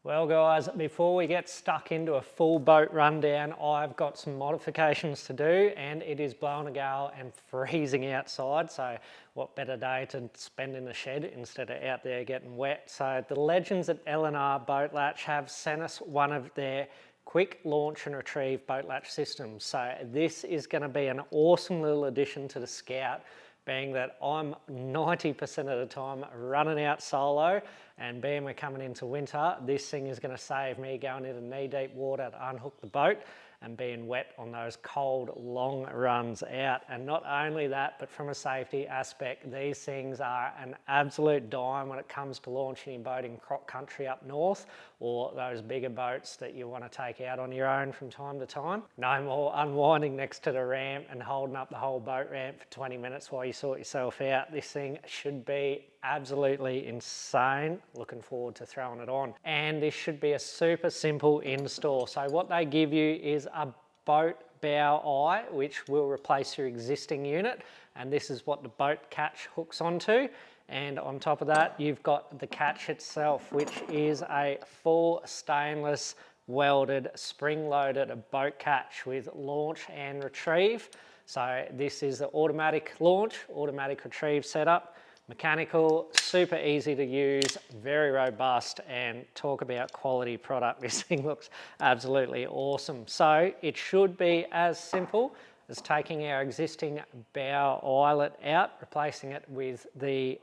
Well guys, before we get stuck into a full boat rundown, I've got some modifications to do and it is blowing a gale and freezing outside, so what better day to spend in the shed instead of out there getting wet. So the legends at L&R Boat Latch have sent us one of their quick launch and retrieve boat latch systems. So this is going to be an awesome little addition to the Scout, being that I'm 90% of the time running out solo, and being we're coming into winter, this thing is going to save me going into knee-deep water to unhook the boat and being wet on those cold, long runs out. And not only that, but from a safety aspect, these things are an absolute dime when it comes to launching your boat in croc country up north, or those bigger boats that you want to take out on your own from time to time. No more unwinding next to the ramp and holding up the whole boat ramp for 20 minutes while you sort yourself out. This thing should be absolutely insane. Looking forward to throwing it on. And this should be a super simple install. So what they give you is a boat bow eye, which will replace your existing unit. And this is what the boat catch hooks onto. And on top of that, you've got the catch itself, which is a full stainless welded spring-loaded boat catch with launch and retrieve. So this is the automatic launch, automatic retrieve setup. Mechanical, super easy to use, very robust, and talk about quality product. This thing looks absolutely awesome. So it should be as simple as taking our existing bow eyelet out, replacing it with the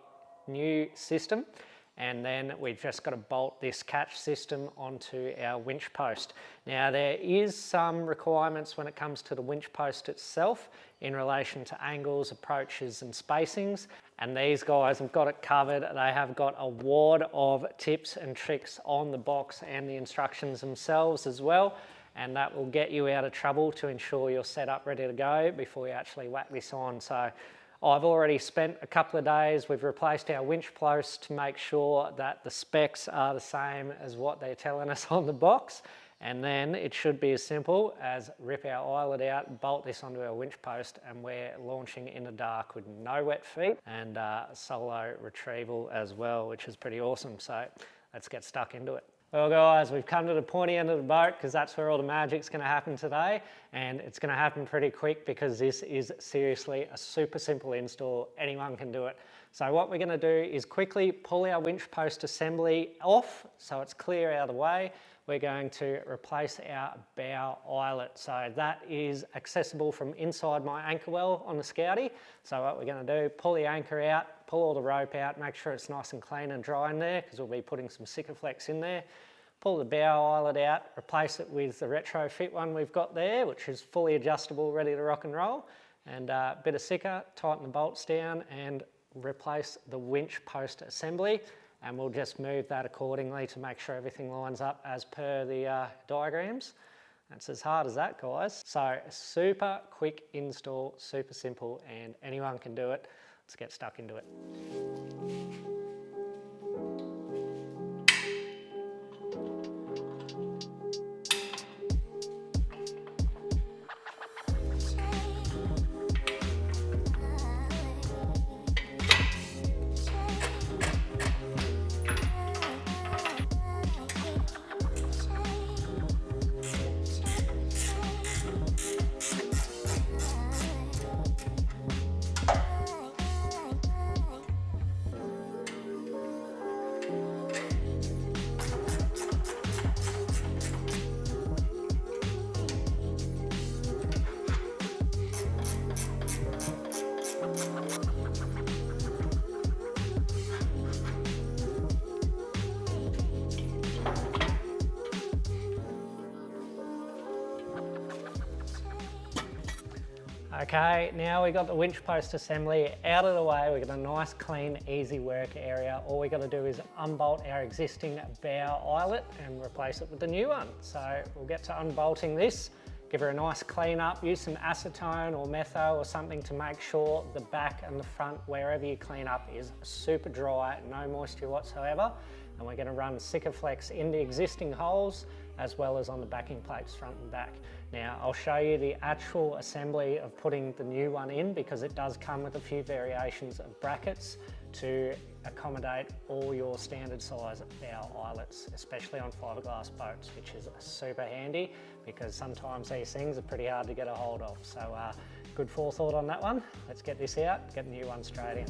new system, and then we've just got to bolt this catch system onto our winch post. Now there is some requirements when it comes to the winch post itself in relation to angles, approaches and spacings, and these guys have got it covered. They have got a wad of tips and tricks on the box and the instructions themselves as well, and that will get you out of trouble to ensure you're set up ready to go before you actually whack this on. So I've already spent a couple of days. We've replaced our winch post to make sure that the specs are the same as what they're telling us on the box. And then it should be as simple as rip our eyelet out, bolt this onto our winch post, and we're launching in the dark with no wet feet and solo retrieval as well, which is pretty awesome. So let's get stuck into it. Well guys, we've come to the pointy end of the boat because that's where all the magic's going to happen today, and it's going to happen pretty quick because this is seriously a super simple install. Anyone can do it. So what we're going to do is quickly pull our winch post assembly off so it's clear out of the way. We're going to replace our bow eyelet. So that is accessible from inside my anchor well on the Scouty. So what we're going to do, pull the anchor out, pull all the rope out, make sure it's nice and clean and dry in there because we'll be putting some Sikaflex in there. Pull the bow eyelet out, replace it with the retrofit one we've got there, which is fully adjustable, ready to rock and roll. And a bit of Sika, tighten the bolts down and replace the winch post assembly. And we'll just move that accordingly to make sure everything lines up as per the diagrams. That's as hard as that, guys. So super quick install, super simple, and anyone can do it. Let's get stuck into it. Okay, now we got the winch post assembly out of the way. We've got a nice, clean, easy work area. All we got to do is unbolt our existing bow eyelet and replace it with the new one. So we'll get to unbolting this, give her a nice clean up, use some acetone or metho or something to make sure the back and the front, wherever you clean up, is super dry, no moisture whatsoever. And we're going to run Sikaflex in the existing holes as well as on the backing plates front and back. Now I'll show you the actual assembly of putting the new one in because it does come with a few variations of brackets to accommodate all your standard size bow eyelets, especially on fiberglass boats, which is super handy because sometimes these things are pretty hard to get a hold of. So good forethought on that one. Let's get this out, get the new one straight in.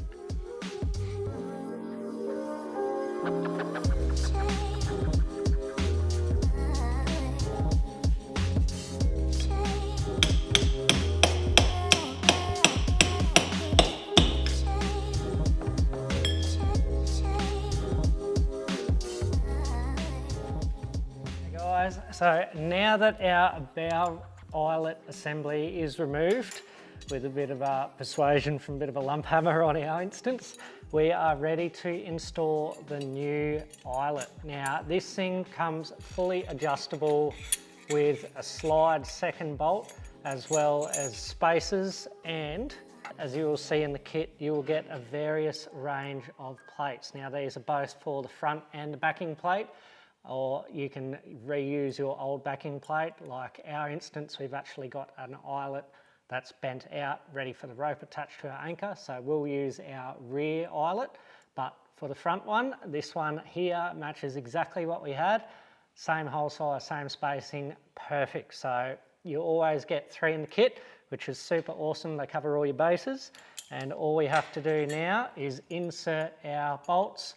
So now that our bow eyelet assembly is removed, with a bit of a persuasion from a bit of a lump hammer on our instance, we are ready to install the new eyelet. Now this thing comes fully adjustable with a slide second bolt as well as spacers, and as you will see in the kit, you will get a various range of plates. Now these are both for the front and the backing plate, or you can reuse your old backing plate. Like our instance, we've actually got an eyelet that's bent out, ready for the rope attached to our anchor. So we'll use our rear eyelet, but for the front one, this one here matches exactly what we had. Same hole size, same spacing, perfect. So you always get 3 in the kit, which is super awesome. They cover all your bases. And all we have to do now is insert our bolts,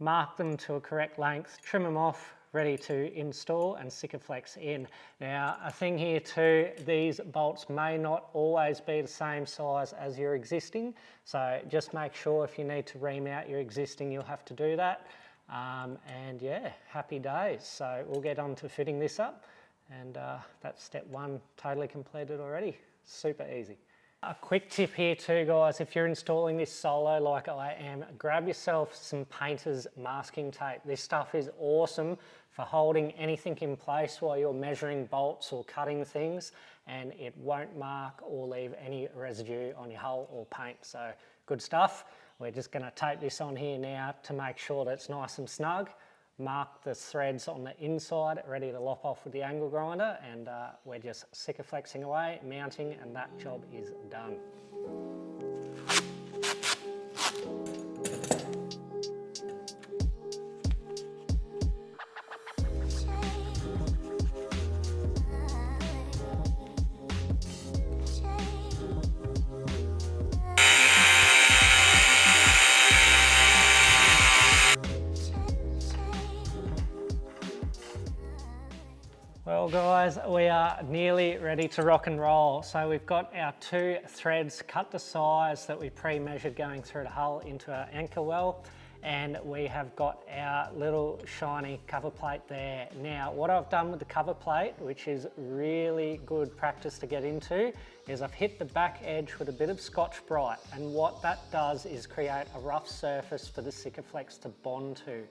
mark them to a correct length, trim them off, ready to install and Sikaflex in. Now a thing here too, these bolts may not always be the same size as your existing, so just make sure if you need to remount your existing, you'll have to do that. And yeah, happy days. So we'll get on to fitting this up, and that's step 1 totally completed already. Super easy. A quick tip here too, guys, if you're installing this solo like I am, grab yourself some painter's masking tape. This stuff is awesome for holding anything in place while you're measuring bolts or cutting things, and it won't mark or leave any residue on your hull or paint. So good stuff. We're just going to tape this on here now to make sure that it's nice and snug. Mark the threads on the inside, ready to lop off with the angle grinder, and we're just Sikaflexing away, mounting, and that job is done. Well guys, we are nearly ready to rock and roll. So we've got our 2 threads cut to size that we pre-measured going through the hull into our anchor well, and we have got our little shiny cover plate there. Now what I've done with the cover plate, which is really good practice to get into, is I've hit the back edge with a bit of Scotch-Brite, and what that does is create a rough surface for the Sikaflex to bond to.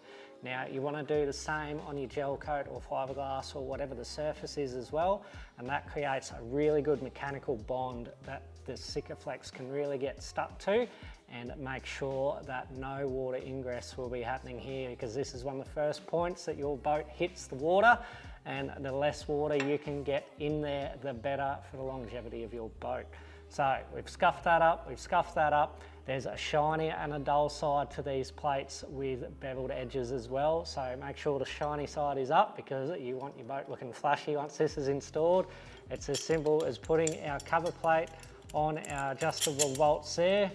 Now you want to do the same on your gel coat or fiberglass or whatever the surface is as well, and that creates a really good mechanical bond that the Sikaflex can really get stuck to, and make sure that no water ingress will be happening here, because this is one of the first points that your boat hits the water, and the less water you can get in there, the better for the longevity of your boat. So we've scuffed that up, we've scuffed that up. There's a shiny and a dull side to these plates with beveled edges as well. So make sure the shiny side is up, because you want your boat looking flashy once this is installed. It's as simple as putting our cover plate on our adjustable bolts there,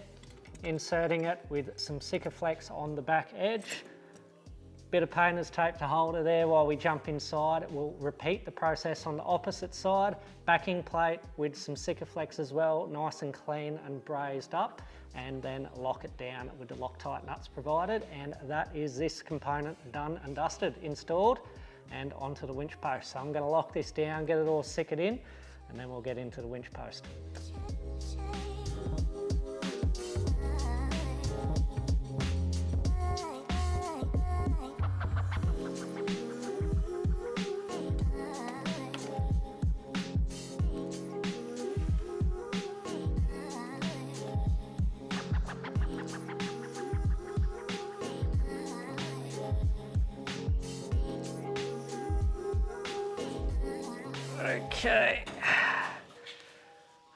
inserting it with some Sikaflex on the back edge. Bit of painter's tape to hold it there while we jump inside. We'll repeat the process on the opposite side. Backing plate with some Sikaflex as well, nice and clean and brazed up, and then lock it down with the Loctite nuts provided. And that is this component done and dusted, installed, and onto the winch post. So I'm going to lock this down, get it all sickered in, and then we'll get into the winch post.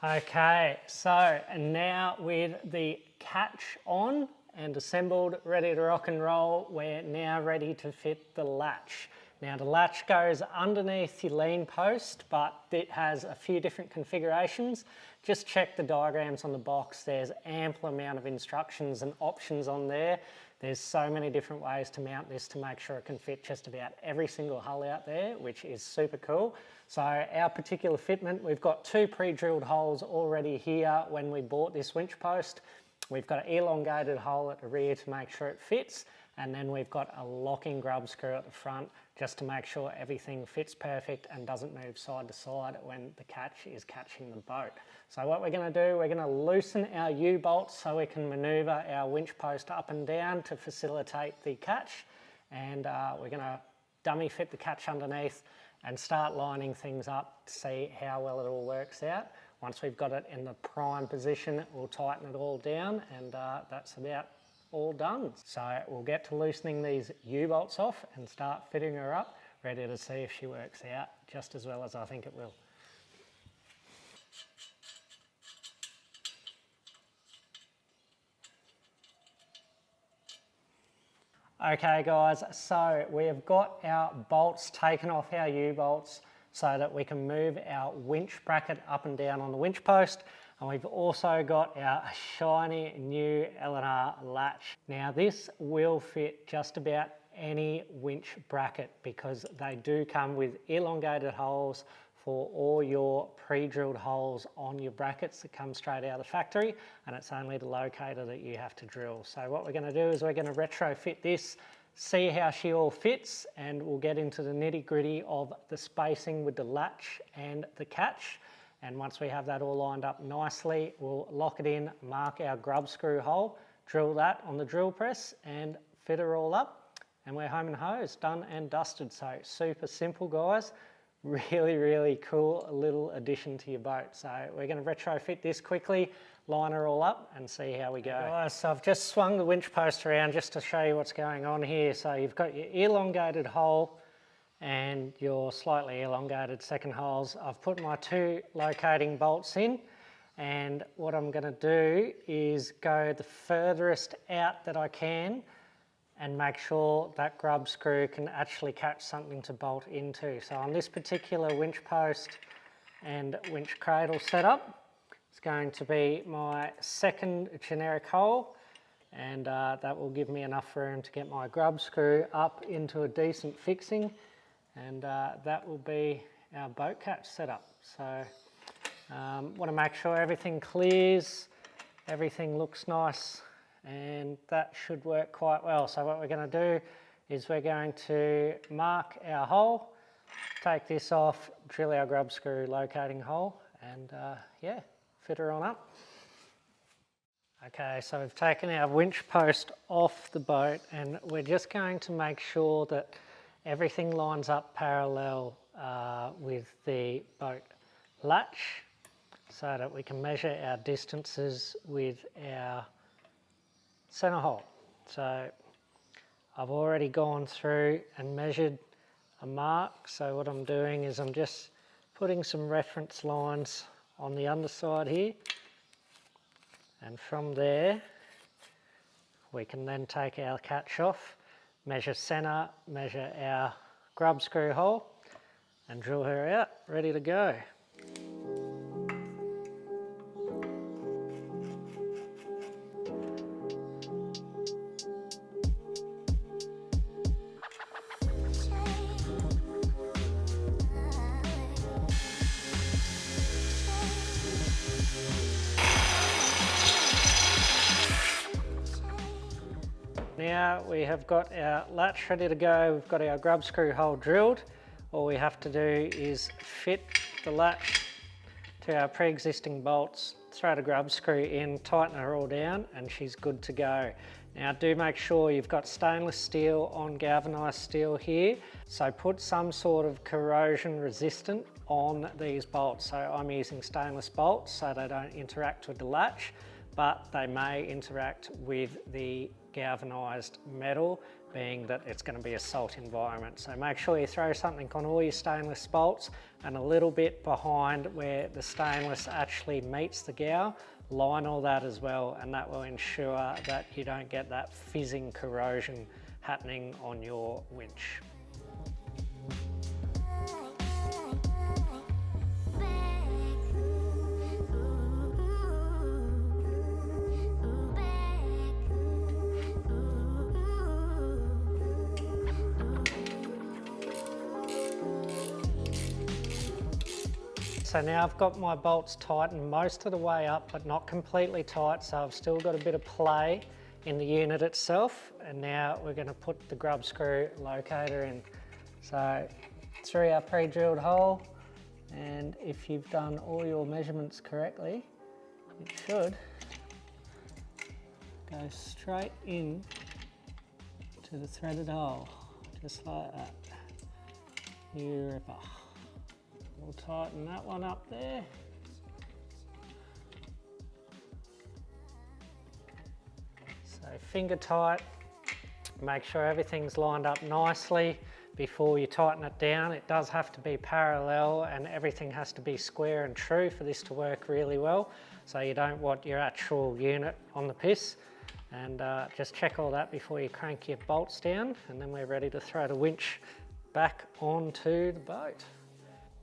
Okay, so now with the catch on and assembled, ready to rock and roll. We're now ready to fit the latch. Now the latch goes underneath your lean post, but it has a few different configurations. Just check the diagrams on the box. There's ample amount of instructions and options on there. There's so many different ways to mount this to make sure it can fit just about every single hull out there, which is super cool. So our particular fitment, we've got 2 pre-drilled holes already here when we bought this winch post. We've got an elongated hole at the rear to make sure it fits, and then we've got a locking grub screw at the front just to make sure everything fits perfect and doesn't move side to side when the catch is catching the boat. So what we're going to do, we're going to loosen our U-bolts so we can manoeuvre our winch post up and down to facilitate the catch, and we're going to dummy fit the catch underneath and start lining things up to see how well it all works out. Once we've got it in the prime position, we'll tighten it all down, and that's about all done. So we'll get to loosening these U-bolts off and start fitting her up, ready to see if she works out just as well as I think it will. Okay guys, so we have got our bolts taken off our U-bolts so that we can move our winch bracket up and down on the winch post. And we've also got our shiny new L&R latch. Now this will fit just about any winch bracket because they do come with elongated holes for all your pre-drilled holes on your brackets that come straight out of the factory, and it's only the locator that you have to drill. So what we're going to do is we're going to retrofit this, see how she all fits, and we'll get into the nitty-gritty of the spacing with the latch and the catch. And once we have that all lined up nicely, we'll lock it in, mark our grub screw hole, drill that on the drill press and fit her all up, and we're home and hosed, done and dusted. So super simple guys, really cool little addition to your boat. So we're going to retrofit this quickly, line her all up and see how we go. Guys, so I've just swung the winch post around just to show you what's going on here. So you've got your elongated hole and your slightly elongated second holes. I've put my 2 locating bolts in, and what I'm going to do is go the furthest out that I can and make sure that grub screw can actually catch something to bolt into. So on this particular winch post and winch cradle setup, it's going to be my 2nd generic hole, and that will give me enough room to get my grub screw up into a decent fixing, and that will be our boat catch setup. So want to make sure everything clears, everything looks nice, and that should work quite well. So what we're going to do is we're going to mark our hole, take this off, drill our grub screw locating hole, and yeah, fit her on up. Okay, so we've taken our winch post off the boat, and we're just going to make sure that everything lines up parallel with the boat latch so that we can measure our distances with our center hole. So I've already gone through and measured a mark. So what I'm doing is I'm just putting some reference lines on the underside here, and from there we can then take our catch off, measure center, measure our grub screw hole, and drill her out, ready to go. Now we have got our latch ready to go, we've got our grub screw hole drilled. All we have to do is fit the latch to our pre-existing bolts, throw the grub screw in, tighten her all down, and she's good to go. Now do make sure you've got stainless steel on galvanised steel here, so put some sort of corrosion resistant on these bolts. So I'm using stainless bolts so they don't interact with the latch, but they may interact with the galvanised metal, being that it's going to be a salt environment. So make sure you throw something on all your stainless bolts, and a little bit behind where the stainless actually meets the gow, line all that as well, and that will ensure that you don't get that fizzing corrosion happening on your winch. So now I've got my bolts tightened most of the way up, but not completely tight, so I've still got a bit of play in the unit itself. And now we're going to put the grub screw locator in. So through our pre-drilled hole, and if you've done all your measurements correctly, it should go straight in to the threaded hole, just like that. You ripper. We'll tighten that one up there. So finger tight, make sure everything's lined up nicely before you tighten it down. It does have to be parallel and everything has to be square and true for this to work really well. So you don't want your actual unit on the piss. And just check all that before you crank your bolts down, and then we're ready to throw the winch back onto the boat.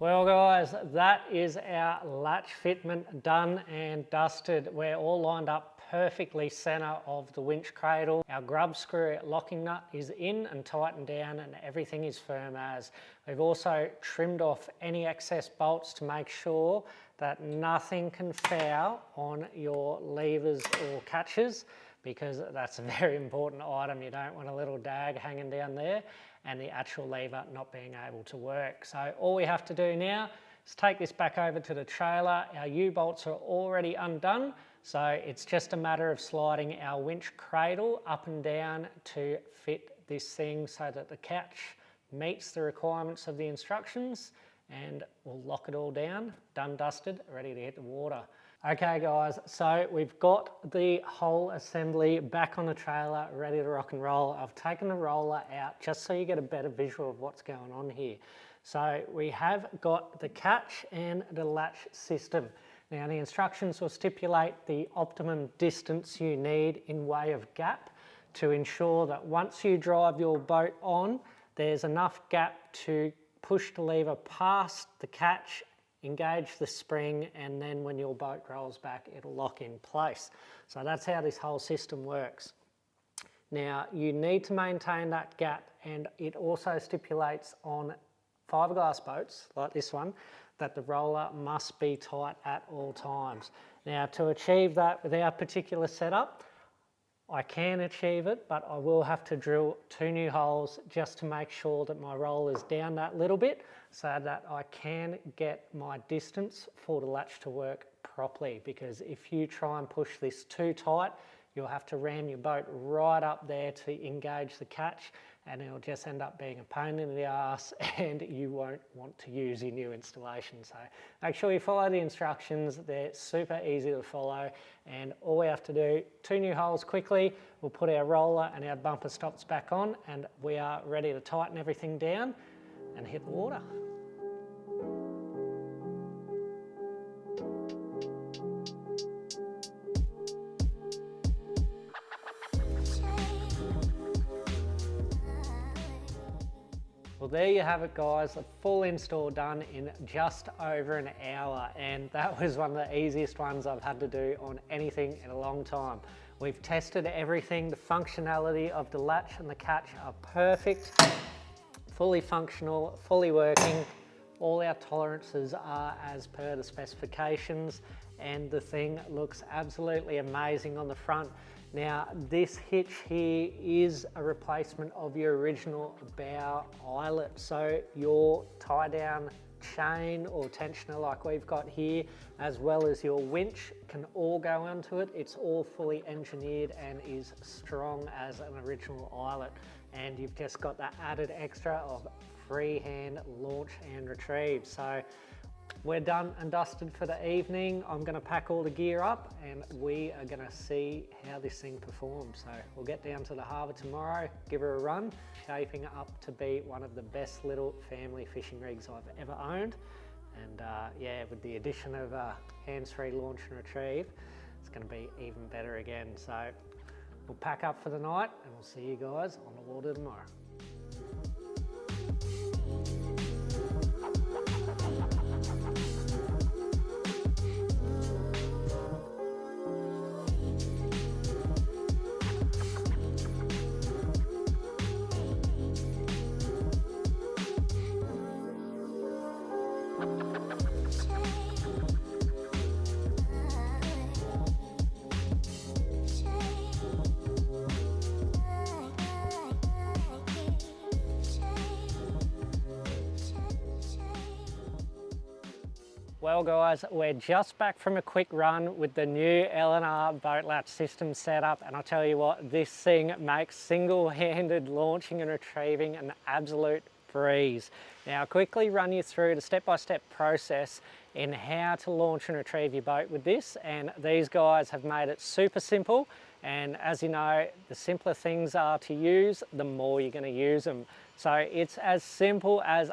Well guys, that is our latch fitment done and dusted. We're all lined up perfectly center of the winch cradle. Our grub screw locking nut is in and tightened down, and everything is firm as. We've also trimmed off any excess bolts to make sure that nothing can foul on your levers or catches, because that's a very important item. You don't want a little dag hanging down there and the actual lever not being able to work. So all we have to do now is take this back over to the trailer. Our U-bolts are already undone, so it's just a matter of sliding our winch cradle up and down to fit this thing so that the catch meets the requirements of the instructions, and we'll lock it all down, done, dusted, ready to hit the water. Okay guys, so we've got the whole assembly back on the trailer, ready to rock and roll. I've taken the roller out just so you get a better visual of what's going on here. So we have got the catch and the latch system. Now the instructions will stipulate the optimum distance you need in way of gap to ensure that once you drive your boat on, there's enough gap to push the lever past the catch, engage the spring, and then when your boat rolls back, it'll lock in place. So that's how this whole system works. Now you need to maintain that gap, and it also stipulates on fiberglass boats like this one that the roller must be tight at all times. Now to achieve that with our particular setup, I can achieve it, but I will have to drill 2 new holes just to make sure that my roll is down that little bit so that I can get my distance for the latch to work properly. Because if you try and push this too tight, you'll have to ram your boat right up there to engage the catch, and it'll just end up being a pain in the ass and you won't want to use your new installation. So make sure you follow the instructions. They're super easy to follow, and all we have to do, 2 new holes quickly, we'll put our roller and our bumper stops back on, and we are ready to tighten everything down and hit the water. Well, there you have it guys, a full install done in just over an hour, and that was one of the easiest ones I've had to do on anything in a long time. We've tested everything. The functionality of the latch and the catch are perfect, fully functional, fully working. All our tolerances are as per the specifications, and the thing looks absolutely amazing on the front. Now this hitch here is a replacement of your original bow eyelet, so your tie down chain or tensioner like we've got here, as well as your winch, can all go onto it. It's all fully engineered and is strong as an original eyelet, and you've just got that added extra of freehand launch and retrieve. So we're done and dusted for the evening. I'm going to pack all the gear up and we are going to see how this thing performs. So we'll get down to the harbour tomorrow, give her a run, shaping up to be one of the best little family fishing rigs I've ever owned. And yeah, with the addition of hands-free launch and retrieve, it's going to be even better again. So we'll pack up for the night and we'll see you guys on the water tomorrow. Well guys, we're just back from a quick run with the new L&R Boat Latch system setup, and I'll tell you what, this thing makes single-handed launching and retrieving an absolute breeze. Now I'll quickly run you through the step-by-step process in how to launch and retrieve your boat with this, and these guys have made it super simple, and as you know, the simpler things are to use, the more you're going to use them. So it's as simple as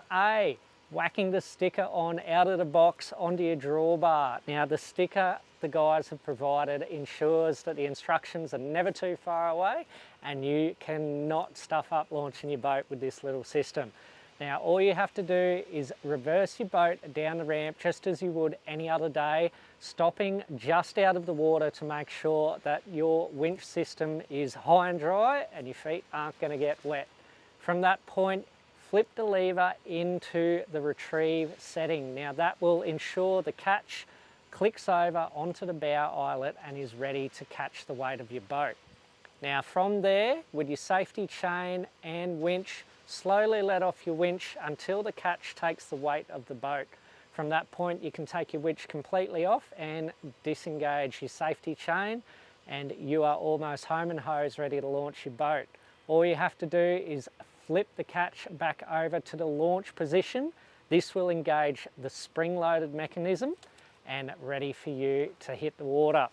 whacking the sticker on out of the box onto your drawbar. Now the sticker the guys have provided ensures that the instructions are never too far away and you cannot stuff up launching your boat with this little system. Now all you have to do is reverse your boat down the ramp just as you would any other day, stopping just out of the water to make sure that your winch system is high and dry and your feet aren't going to get wet. From that point, flip the lever into the retrieve setting. Now that will ensure the catch clicks over onto the bow eyelet and is ready to catch the weight of your boat. Now from there, with your safety chain and winch, slowly let off your winch until the catch takes the weight of the boat. From that point, you can take your winch completely off and disengage your safety chain, and you are almost home and hose ready to launch your boat. All you have to do is flip the catch back over to the launch position. This will engage the spring-loaded mechanism and ready for you to hit the water.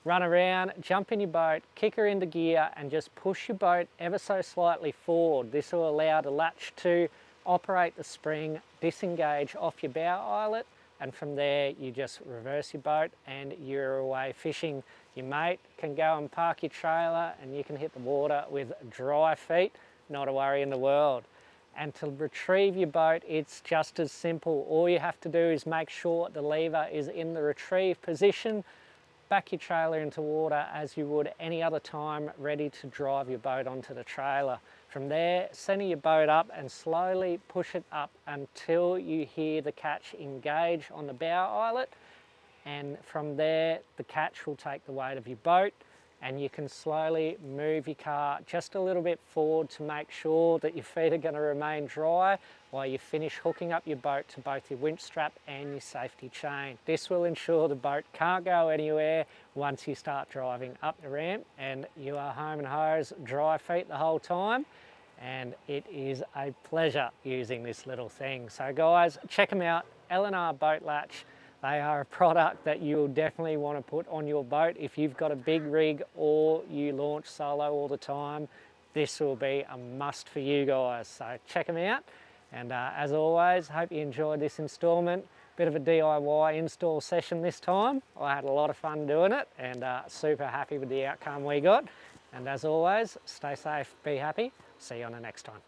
Run around, jump in your boat, kick her into gear and just push your boat ever so slightly forward. This will allow the latch to operate the spring, disengage off your bow eyelet, and from there you just reverse your boat and you're away fishing. Your mate can go and park your trailer and you can hit the water with dry feet. Not a worry in the world. And to retrieve your boat, it's just as simple. All you have to do is make sure the lever is in the retrieve position, back your trailer into water as you would any other time, ready to drive your boat onto the trailer. From there, center your boat up and slowly push it up until you hear the catch engage on the bow eyelet. And from there, the catch will take the weight of your boat, and you can slowly move your car just a little bit forward to make sure that your feet are going to remain dry while you finish hooking up your boat to both your winch strap and your safety chain. This will ensure the boat can't go anywhere once you start driving up the ramp, and you are home and hose, dry feet the whole time, and it is a pleasure using this little thing. So guys, check them out, L&R Boat Latch. They are a product that you'll definitely want to put on your boat. If you've got a big rig or you launch solo all the time, this will be a must for you guys. So check them out. And as always, hope you enjoyed this installment. Bit of a DIY install session this time. I had a lot of fun doing it and super happy with the outcome we got. And as always, stay safe, be happy. See you on the next time.